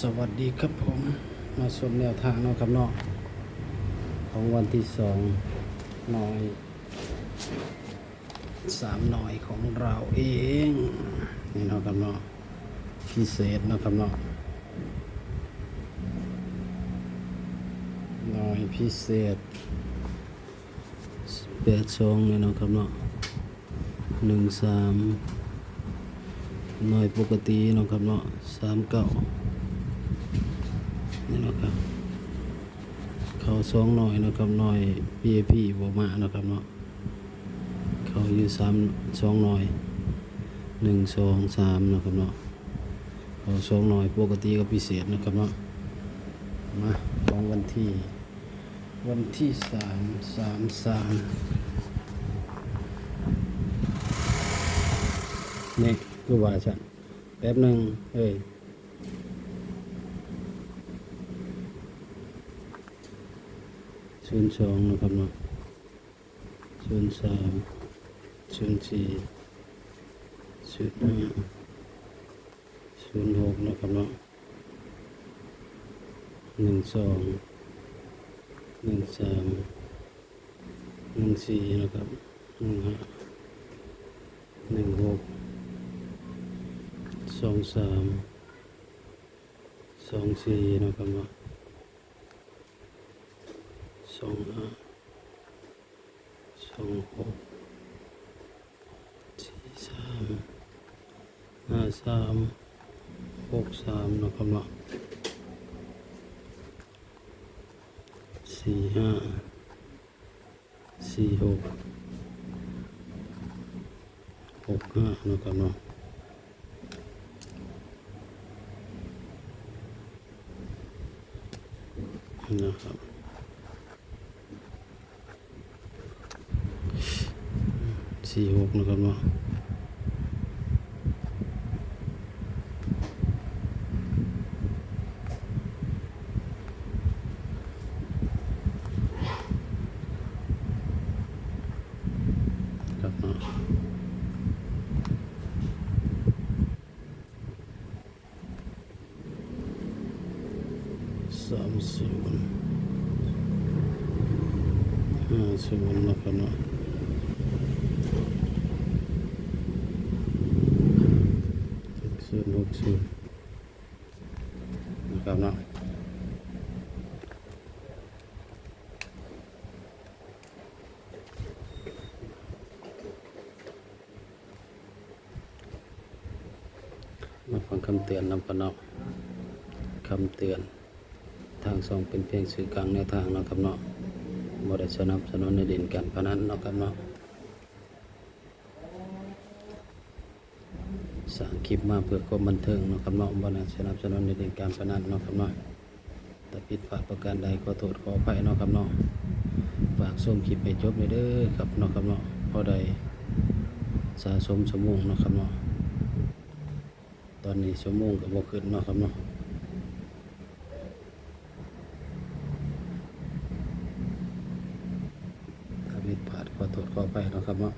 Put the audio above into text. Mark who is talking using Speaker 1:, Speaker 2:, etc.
Speaker 1: สวัสดีครับผมมาชมแนวทางเนาะครับเนาะของวันที่2หน่อย3หน่อยของเราเองนี่เนาะครับเนาะพิเศษเนาะครับเนาะหน่อยพิเศษ82นี่เนาะครับเนาะ13หน่อยปกติเนาะครับเนาะ39นี่เนาะครับเขา2หน่อยเนาะครับหน่อย PAP บ่มาเนาะครับเนาะเขาอยู่2หน่อย1 2 3เนาะครับเนาะเขา2หน่อยปกติกับพิเศษนะครับเนาะมาของวันที่3 นี่คือว่าฉันแป๊บหนึ่ง02นะครับเนาะ03 04 05 06นะครับเนาะ12 13 14นะครับ15 16 23 24นะครับเนาะ25 26 43 53 63นะครับเนาะ45 46 65นะครับเนาะนะครับ46นะครับเนาะครับเนาะ30 50นะครับเนาะ60นะครับเนาะมาฟังคำเตือนนำกันเนาะคำเตือนทางส่งเป็นเพียงสื่อกลางแนวทางเนาะครับเนาะบ่ได้สนับสนุนในเด่นการพนันเนาะครับเนาะสร้างคลิปมาเพื่อความบันเทิงเนาะครับเนาะบ่ได้สนับสนุนในเด่นการพนันเนาะครับเนาะแต่ผิดพลาดประการใดขอโทษขออภัยเนาะครับเนาะฝากชมคลิปให้จบเด้อครับเนาะครับเนาะพอได้สะสมชั่วโมงเนาะครับเนาะตอนนี้ชั่วโมงก็บ่ขึ้นเนาะครับเนาะถ้าผิดพลาดขอโทษขออภัยเนาะครับเนาะ